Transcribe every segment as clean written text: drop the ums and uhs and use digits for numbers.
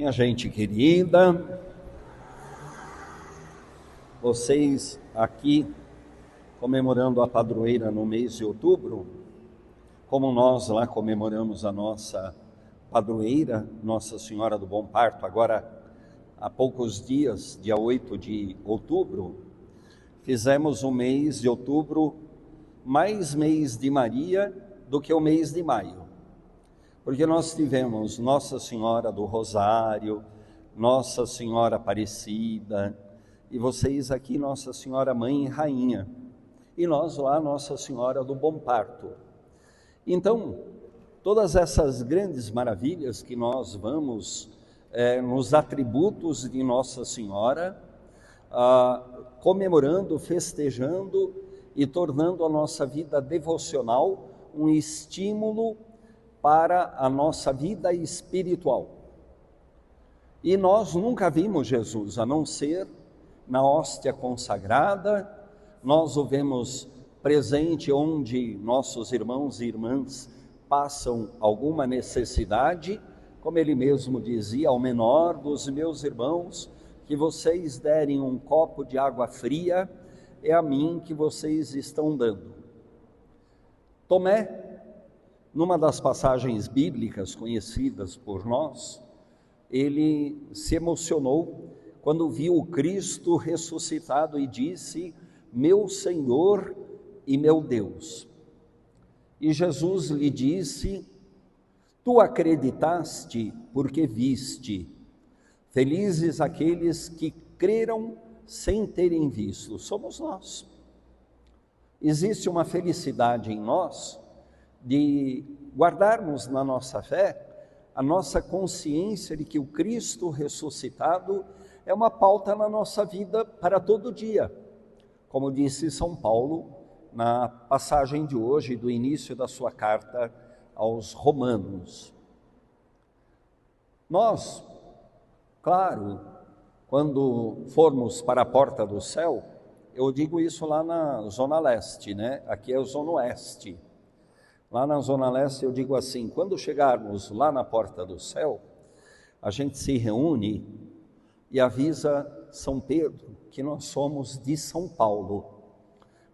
Minha gente querida, vocês aqui comemorando a padroeira no mês de outubro, como nós lá comemoramos a nossa padroeira, Nossa Senhora do Bom Parto, agora há poucos dias, dia 8 de outubro, fizemos o mês de outubro mais mês de Maria do que o mês de maio. Porque nós tivemos Nossa Senhora do Rosário, Nossa Senhora Aparecida, e vocês aqui Nossa Senhora Mãe e Rainha, e nós lá Nossa Senhora do Bom Parto. Então, todas essas grandes maravilhas que nós vamos nos atributos de Nossa Senhora, comemorando, festejando e tornando a nossa vida devocional um estímulo para a nossa vida espiritual. E nós nunca vimos Jesus, a não ser na hóstia consagrada. Nós o vemos presente onde nossos irmãos e irmãs passam alguma necessidade, como ele mesmo dizia, ao menor dos meus irmãos, que vocês derem um copo de água fria, é a mim que vocês estão dando. Tomé, numa das passagens bíblicas conhecidas por nós, ele se emocionou quando viu o Cristo ressuscitado e disse: meu Senhor e meu Deus. E Jesus lhe disse: tu acreditaste porque viste. Felizes aqueles que creram sem terem visto. Somos nós. Existe uma felicidade em nós de guardarmos na nossa fé a nossa consciência de que o Cristo ressuscitado é uma pauta na nossa vida para todo dia. Como disse São Paulo na passagem de hoje, do início da sua carta aos Romanos. Nós, claro, quando formos para a porta do céu, eu digo isso lá na Zona Leste, né? Aqui é a Zona Oeste. Lá na Zona Leste eu digo assim: quando chegarmos lá na porta do céu, a gente se reúne e avisa São Pedro que nós somos de São Paulo,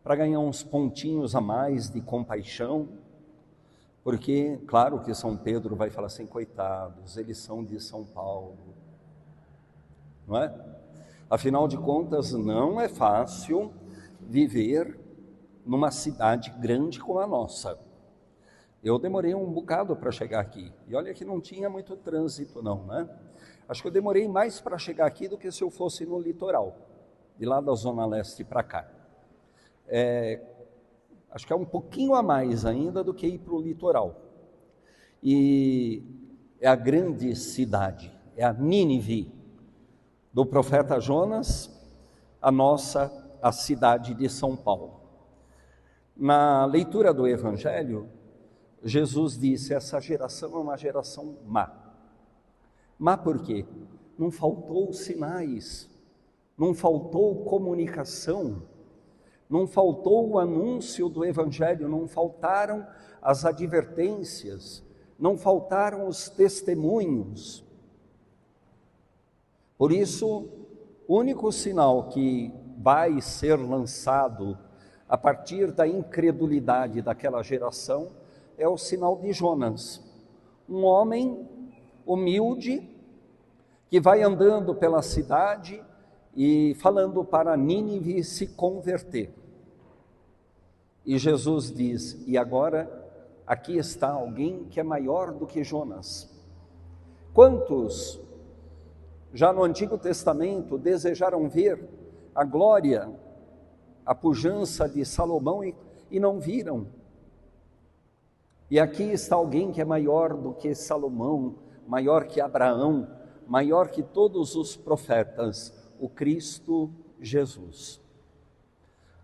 para ganhar uns pontinhos a mais de compaixão, porque, claro que São Pedro vai falar assim: coitados, eles são de São Paulo, não é? Afinal de contas, não é fácil viver numa cidade grande como a nossa. Eu demorei um bocado para chegar aqui, e olha que não tinha muito trânsito não, né? Acho que eu demorei mais para chegar aqui do que se eu fosse no litoral, de lá da Zona Leste para cá. Acho que é um pouquinho a mais ainda do que ir para o litoral. E é a grande cidade, é a Nínive do profeta Jonas, a cidade de São Paulo. Na leitura do Evangelho, Jesus disse: essa geração é uma geração má. Má por quê? Não faltou sinais, não faltou comunicação, não faltou o anúncio do Evangelho, não faltaram as advertências, não faltaram os testemunhos. Por isso, o único sinal que vai ser lançado a partir da incredulidade daquela geração é o sinal de Jonas, um homem humilde que vai andando pela cidade e falando para Nínive se converter. E Jesus diz: e agora aqui está alguém que é maior do que Jonas. Quantos já no Antigo Testamento desejaram ver a glória, a pujança de Salomão e não viram? E aqui está alguém que é maior do que Salomão, maior que Abraão, maior que todos os profetas, o Cristo Jesus,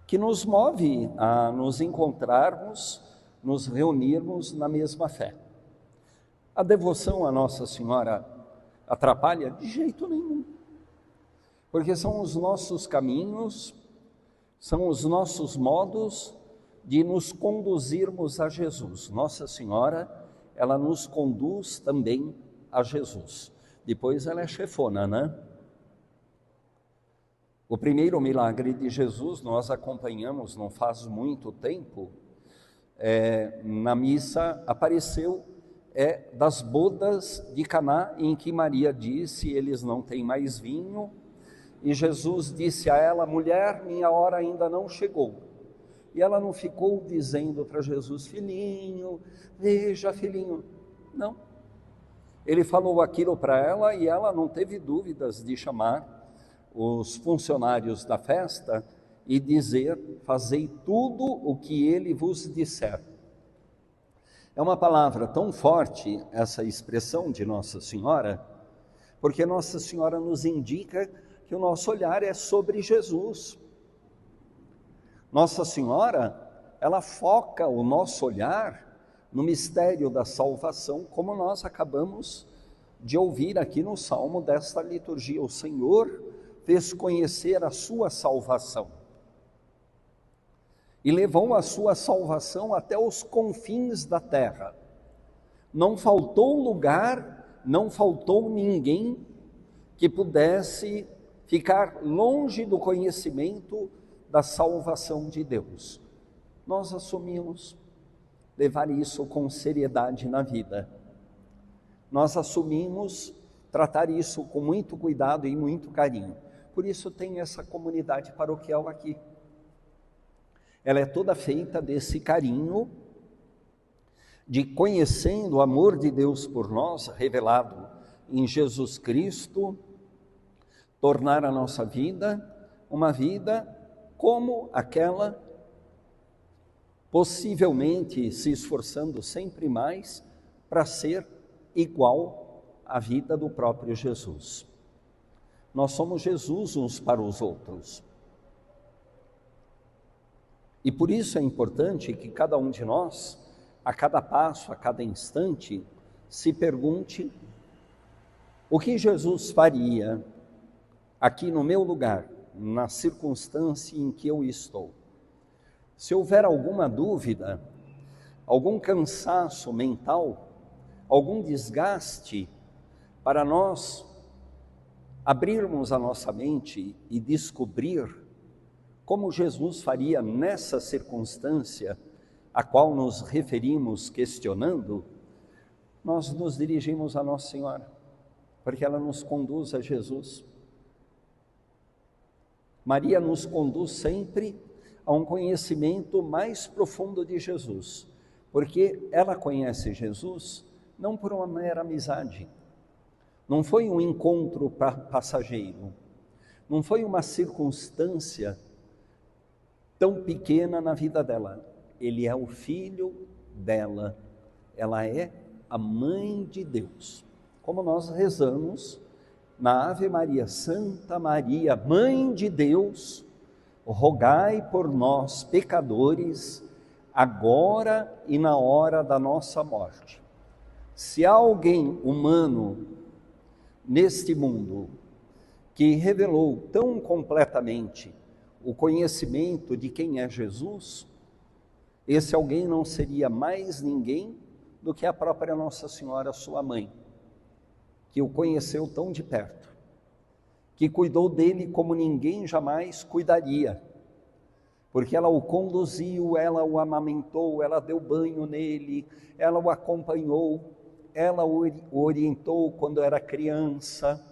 que nos move a nos encontrarmos, nos reunirmos na mesma fé. A devoção a Nossa Senhora atrapalha? De jeito nenhum, porque são os nossos caminhos, são os nossos modos de nos conduzirmos a Jesus. Nossa Senhora, ela nos conduz também a Jesus. depois ela é chefona, né? O primeiro milagre de Jesus nós acompanhamos não faz muito tempo, na missa apareceu das bodas de Caná, em que Maria disse, eles não têm mais vinho, e Jesus disse a ela, mulher, minha hora ainda não chegou. E ela não ficou dizendo para Jesus, filhinho, veja filhinho, não. Ele falou aquilo para ela e ela não teve dúvidas de chamar os funcionários da festa e dizer, fazei tudo o que ele vos disser. É uma palavra tão forte, essa expressão de Nossa Senhora, porque Nossa Senhora nos indica que o nosso olhar é sobre Jesus. Nossa Senhora, ela foca o nosso olhar no mistério da salvação, como nós acabamos de ouvir aqui no salmo desta liturgia. O Senhor fez conhecer a sua salvação e levou a sua salvação até os confins da terra. Não faltou lugar, não faltou ninguém que pudesse ficar longe do conhecimento da salvação de Deus. Nós assumimos levar isso com seriedade na vida. Nós assumimos tratar isso com muito cuidado e muito carinho. Por isso tem essa comunidade paroquial aqui. Ela é toda feita desse carinho, de conhecendo o amor de Deus por nós, revelado em Jesus Cristo, tornar a nossa vida uma vida como aquela, possivelmente se esforçando sempre mais para ser igual à vida do próprio Jesus. Nós somos Jesus uns para os outros. E por isso é importante que cada um de nós, a cada passo, a cada instante, se pergunte o que Jesus faria aqui no meu lugar, na circunstância em que eu estou. Se houver alguma dúvida, algum cansaço mental, algum desgaste, para nós abrirmos a nossa mente e descobrir como Jesus faria nessa circunstância a qual nos referimos questionando, nós nos dirigimos a Nossa Senhora, porque ela nos conduz a Jesus. Maria nos conduz sempre a um conhecimento mais profundo de Jesus, porque ela conhece Jesus não por uma mera amizade, não foi um encontro passageiro, não foi uma circunstância tão pequena na vida dela. Ele é o filho dela, ela é a mãe de Deus. Como nós rezamos na Ave Maria, Santa Maria, Mãe de Deus, rogai por nós, pecadores, agora e na hora da nossa morte. Se há alguém humano neste mundo que revelou tão completamente o conhecimento de quem é Jesus, esse alguém não seria mais ninguém do que a própria Nossa Senhora, sua mãe, que o conheceu tão de perto, que cuidou dele como ninguém jamais cuidaria, porque ela o conduziu, ela o amamentou, ela deu banho nele, ela o acompanhou, ela o orientou quando era criança,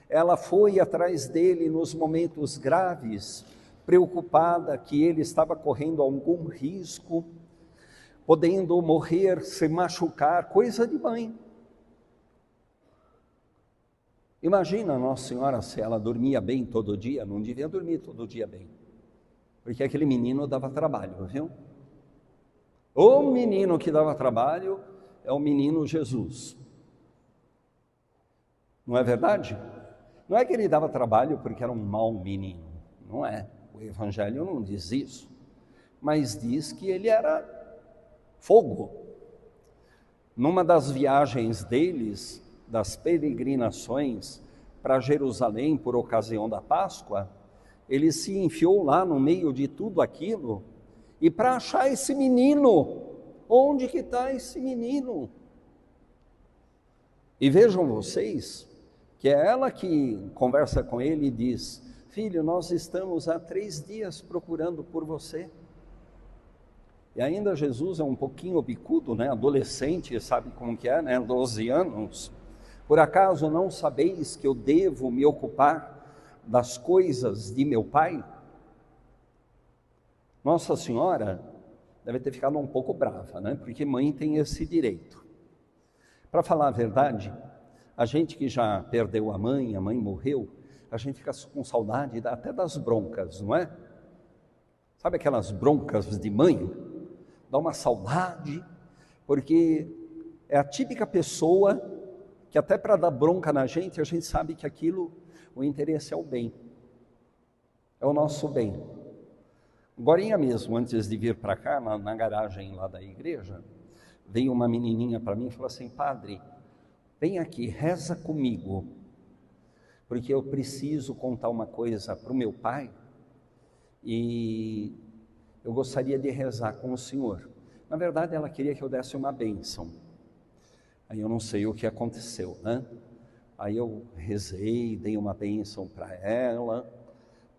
ela foi atrás dele nos momentos graves, preocupada que ele estava correndo algum risco, podendo morrer, se machucar, coisa de mãe. Imagina Nossa Senhora se ela dormia bem todo dia, não devia dormir todo dia bem, porque aquele menino dava trabalho, viu? O menino que dava trabalho é o menino Jesus. Não é verdade? Não é que ele dava trabalho porque era um mau menino, não é. O Evangelho não diz isso, mas diz que ele era fogo. Numa das viagens deles, das peregrinações para Jerusalém por ocasião da Páscoa, ele se enfiou lá no meio de tudo aquilo, e para achar esse menino, onde que está esse menino? E vejam vocês que é ela que conversa com ele e diz: filho, nós estamos há 3 dias procurando por você. E ainda Jesus é um pouquinho bicudo, né? Adolescente, sabe como que é, né? 12 anos. Por acaso não sabeis que eu devo me ocupar das coisas de meu pai? Nossa Senhora deve ter ficado um pouco brava, né? Porque mãe tem esse direito. Para falar a verdade, a gente que já perdeu a mãe morreu, a gente fica com saudade até das broncas, não é? Sabe aquelas broncas de mãe? Dá uma saudade, porque é a típica pessoa que até para dar bronca na gente, a gente sabe que aquilo, o interesse é o bem, é o nosso bem. Agorinha mesmo, antes de vir para cá, na garagem lá da igreja, veio uma menininha para mim e falou assim: padre, vem aqui, reza comigo, porque eu preciso contar uma coisa para o meu pai e eu gostaria de rezar com o senhor. Na verdade, ela queria que eu desse uma bênção. Aí eu não sei o que aconteceu, né? Aí eu rezei, dei uma bênção para ela,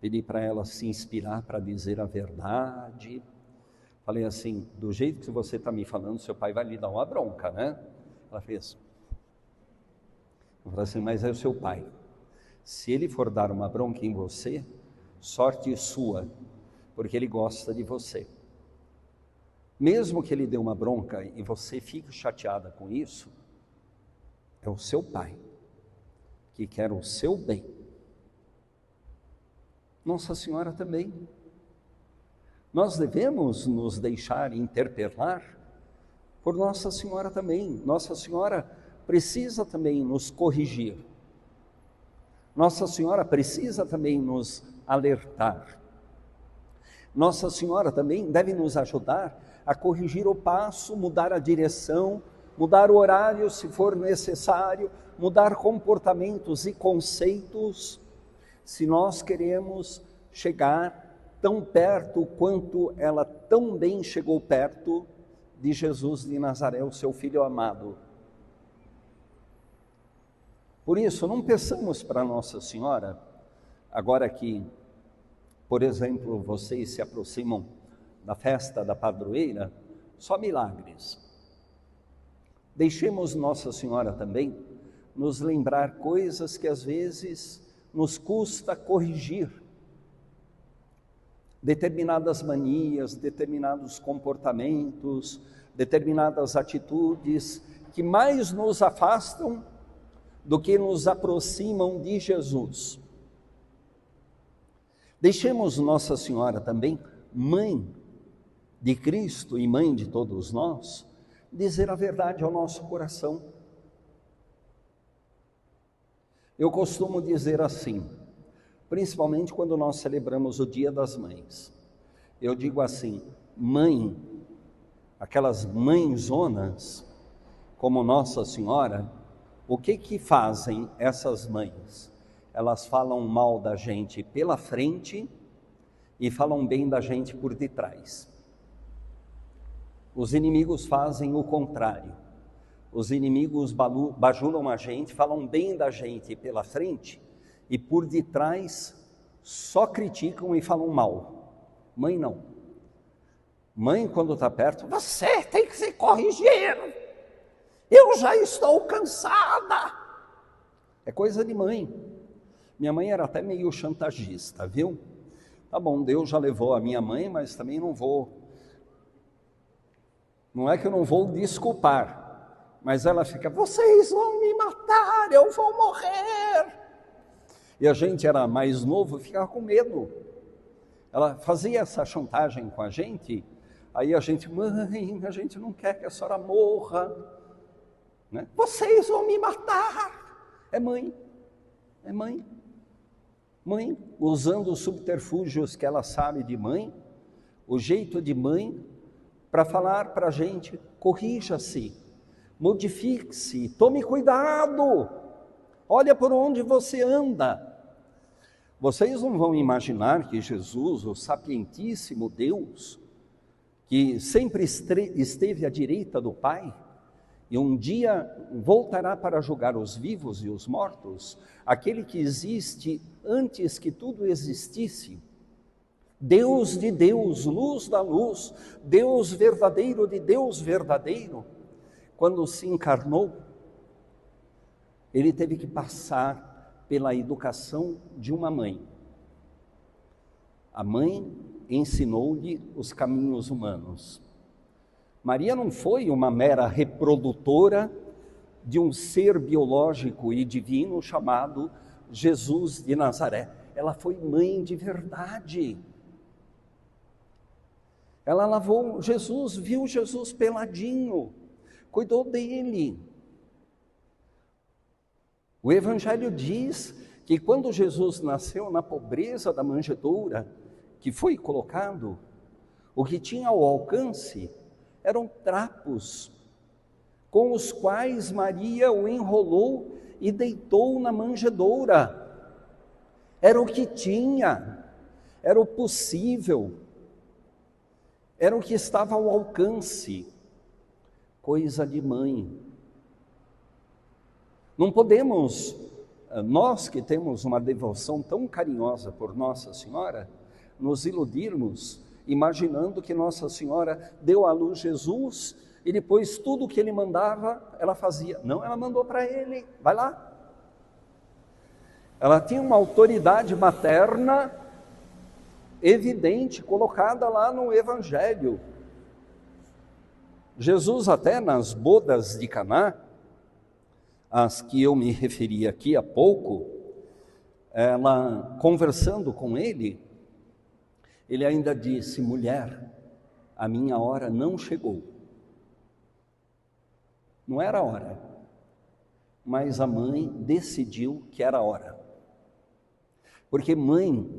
pedi para ela se inspirar para dizer a verdade. Falei assim: do jeito que você está me falando, seu pai vai lhe dar uma bronca, né? Ela fez. Eu falei assim: mas é o seu pai. Se ele for dar uma bronca em você, sorte sua, porque ele gosta de você. Mesmo que ele dê uma bronca e você fique chateada com isso, é o seu pai que quer o seu bem. Nossa Senhora também. Nós devemos nos deixar interpelar por Nossa Senhora também. Nossa Senhora precisa também nos corrigir. Nossa Senhora precisa também nos alertar. Nossa Senhora também deve nos ajudar a corrigir o passo, mudar a direção, mudar o horário se for necessário, mudar comportamentos e conceitos, se nós queremos chegar tão perto quanto ela tão bem chegou perto de Jesus de Nazaré, o seu Filho amado. Por isso, não peçamos para Nossa Senhora, agora que, por exemplo, vocês se aproximam da festa da padroeira, só milagres. Deixemos Nossa Senhora também nos lembrar coisas que às vezes nos custa corrigir. Determinadas manias, determinados comportamentos, determinadas atitudes que mais nos afastam do que nos aproximam de Jesus. Deixemos Nossa Senhora também, mãe de Cristo e mãe de todos nós, dizer a verdade ao nosso coração. Eu costumo dizer assim, principalmente quando nós celebramos o Dia das Mães. Eu digo assim: mãe, aquelas mãezonas, como Nossa Senhora, o que fazem essas mães? Elas falam mal da gente pela frente e falam bem da gente por detrás. Os inimigos fazem o contrário. Os inimigos bajulam a gente, falam bem da gente pela frente e por detrás só criticam e falam mal. Mãe não. Mãe, quando está perto, você tem que se corrigir. Eu já estou cansada. É coisa de mãe. Minha mãe era até meio chantagista, viu? Tá bom, Deus já levou a minha mãe, mas também não é que eu não vou desculpar, mas ela fica: vocês vão me matar, eu vou morrer. E a gente era mais novo, ficava com medo. Ela fazia essa chantagem com a gente, aí a gente: mãe, a gente não quer que a senhora morra, né? Vocês vão me matar. É mãe, é mãe. Mãe, usando os subterfúgios que ela sabe de mãe, o jeito de mãe, para falar para a gente: corrija-se, modifique-se, tome cuidado, olha por onde você anda. Vocês não vão imaginar que Jesus, o sapientíssimo Deus, que sempre esteve à direita do Pai, e um dia voltará para julgar os vivos e os mortos, aquele que existe antes que tudo existisse, Deus de Deus, luz da luz, Deus verdadeiro de Deus verdadeiro, quando se encarnou, ele teve que passar pela educação de uma mãe. A mãe ensinou-lhe os caminhos humanos. Maria não foi uma mera reprodutora de um ser biológico e divino chamado Jesus de Nazaré. Ela foi mãe de verdade. Ela lavou Jesus, viu Jesus peladinho, cuidou dele. O Evangelho diz que quando Jesus nasceu na pobreza da manjedoura, que foi colocado, o que tinha ao alcance eram trapos, com os quais Maria o enrolou e deitou na manjedoura. Era o que tinha, era o possível, era o que estava ao alcance, coisa de mãe. Não podemos, nós que temos uma devoção tão carinhosa por Nossa Senhora, nos iludirmos imaginando que Nossa Senhora deu à luz Jesus e depois tudo que ele mandava, ela fazia. Não, ela mandou para ele, vai lá. Ela tinha uma autoridade materna evidente, colocada lá no Evangelho. Jesus até nas bodas de Caná, às que eu me referi aqui há pouco, ela conversando com ele ainda disse: mulher, a minha hora não chegou. Não era a hora, mas a mãe decidiu que era a hora. Porque mãe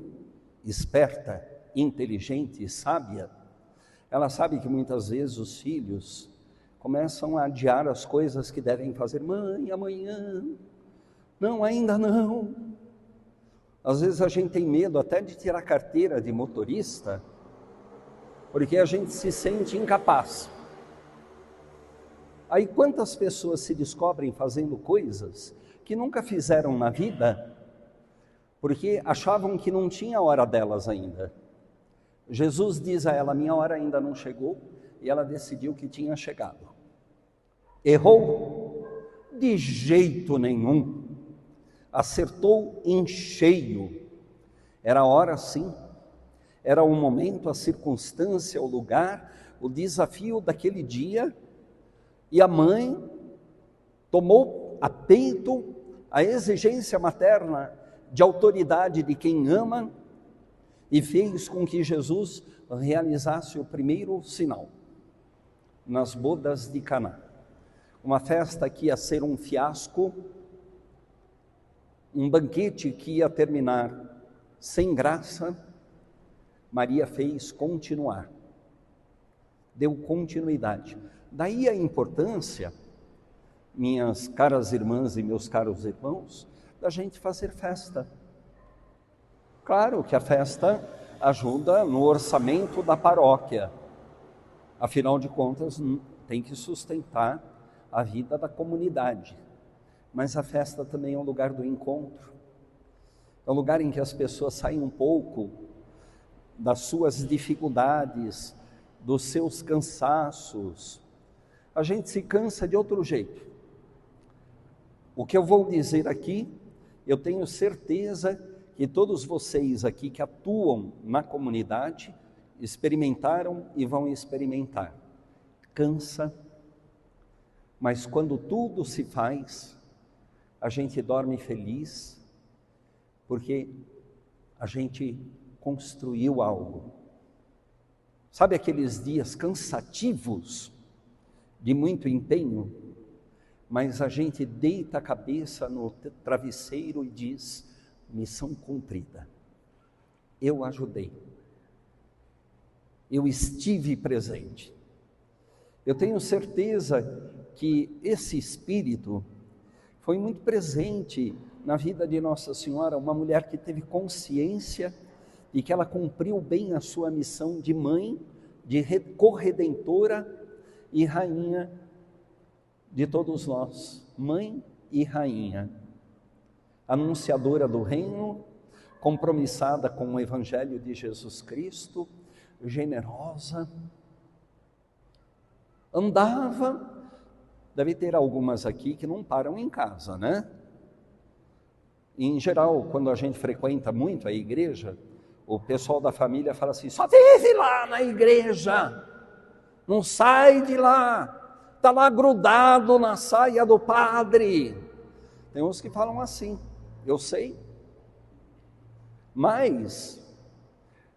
esperta, inteligente e sábia, ela sabe que muitas vezes os filhos começam a adiar as coisas que devem fazer. Mãe, amanhã. Não, ainda não. Às vezes a gente tem medo até de tirar a carteira de motorista, porque a gente se sente incapaz. Aí quantas pessoas se descobrem fazendo coisas que nunca fizeram na vida, porque achavam que não tinha hora delas ainda. Jesus diz a ela: minha hora ainda não chegou, e ela decidiu que tinha chegado. Errou? De jeito nenhum. Acertou em cheio. Era a hora sim, era o momento, a circunstância, o lugar, o desafio daquele dia, e a mãe tomou a peito a exigência materna de autoridade de quem ama e fez com que Jesus realizasse o primeiro sinal nas bodas de Caná. Uma festa que ia ser um fiasco, um banquete que ia terminar sem graça. Maria fez continuar, deu continuidade. Daí a importância, minhas caras irmãs e meus caros irmãos, da gente fazer festa. Claro que a festa ajuda no orçamento da paróquia, afinal de contas tem que sustentar a vida da comunidade. Mas a festa também é um lugar do encontro, é um lugar em que as pessoas saem um pouco das suas dificuldades, dos seus cansaços. A gente se cansa de outro jeito. O que eu vou dizer aqui, eu tenho certeza que todos vocês aqui que atuam na comunidade experimentaram e vão experimentar. Cansa, mas quando tudo se faz, a gente dorme feliz, porque a gente construiu algo. Sabe aqueles dias cansativos, de muito empenho, mas a gente deita a cabeça no travesseiro e diz: missão cumprida, eu ajudei, eu estive presente. Eu tenho certeza que esse espírito foi muito presente na vida de Nossa Senhora, uma mulher que teve consciência e que ela cumpriu bem a sua missão de mãe, de corredentora e rainha de todos nós, mãe e rainha, anunciadora do reino, compromissada com o Evangelho de Jesus Cristo, generosa, andava, deve ter algumas aqui que não param em casa, né? Em geral, quando a gente frequenta muito a igreja, o pessoal da família fala assim, só vive lá na igreja, não sai de lá, está lá grudado na saia do padre. Tem uns que falam assim, eu sei. Mas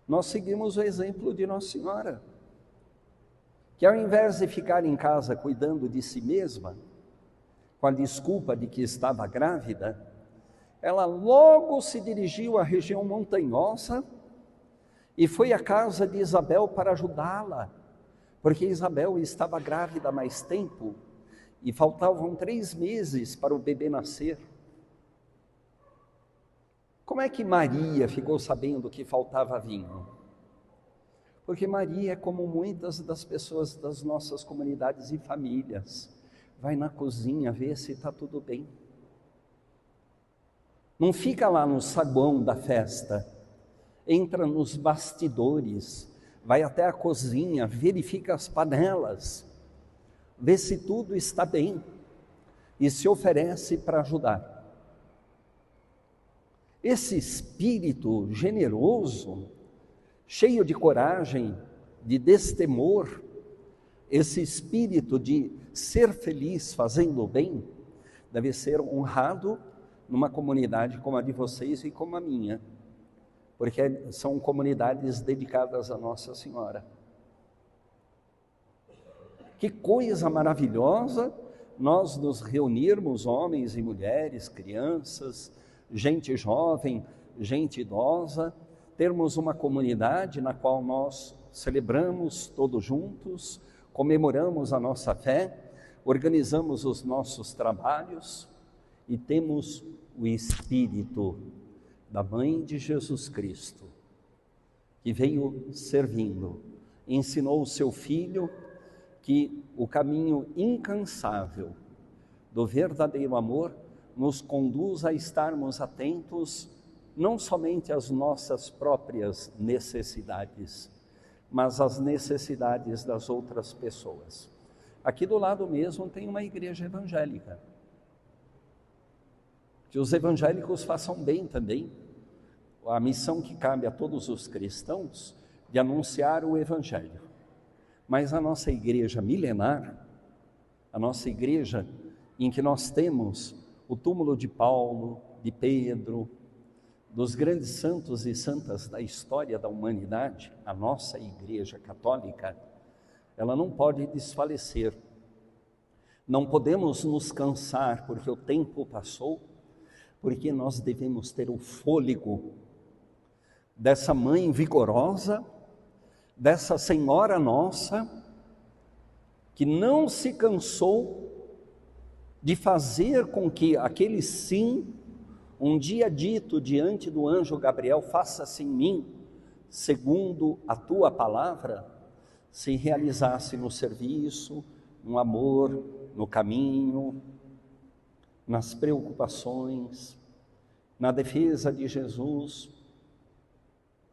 nós seguimos o exemplo de Nossa Senhora, que ao invés de ficar em casa cuidando de si mesma, com a desculpa de que estava grávida, ela logo se dirigiu à região montanhosa e foi à casa de Isabel para ajudá-la, porque Isabel estava grávida há mais tempo e faltavam 3 meses para o bebê nascer. Como é que Maria ficou sabendo que faltava vinho? Porque Maria é como muitas das pessoas das nossas comunidades e famílias, vai na cozinha ver se está tudo bem. Não fica lá no saguão da festa, entra nos bastidores, vai até a cozinha, verifica as panelas, vê se tudo está bem e se oferece para ajudar. Esse espírito generoso, cheio de coragem, de destemor, esse espírito de ser feliz fazendo o bem, deve ser honrado numa comunidade como a de vocês e como a minha, porque são comunidades dedicadas a Nossa Senhora. Que coisa maravilhosa nós nos reunirmos, homens e mulheres, crianças, gente jovem, gente idosa, termos uma comunidade na qual nós celebramos todos juntos, comemoramos a nossa fé, organizamos os nossos trabalhos e temos o Espírito da Mãe de Jesus Cristo, que veio servindo, ensinou o seu Filho que o caminho incansável do verdadeiro amor nos conduz a estarmos atentos não somente às nossas próprias necessidades, mas às necessidades das outras pessoas. Aqui do lado mesmo tem uma igreja evangélica. Que os evangélicos façam bem também a missão que cabe a todos os cristãos de anunciar o Evangelho. Mas a nossa igreja milenar, a nossa igreja em que nós temos o túmulo de Paulo, de Pedro, dos grandes santos e santas da história da humanidade, a nossa igreja católica, ela não pode desfalecer. Não podemos nos cansar porque o tempo passou, porque nós devemos ter o fôlego dessa mãe vigorosa, dessa Senhora nossa, que não se cansou de fazer com que aquele sim, um dia dito diante do anjo Gabriel, faça-se em mim, segundo a tua palavra, se realizasse no serviço, no amor, no caminho, nas preocupações, na defesa de Jesus,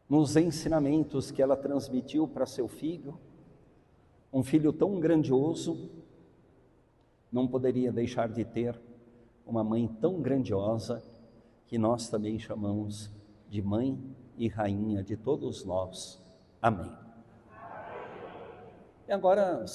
nos ensinamentos que ela transmitiu para seu filho, um filho tão grandioso, não poderia deixar de ter uma mãe tão grandiosa, que nós também chamamos de mãe e rainha de todos nós. Amém. E agora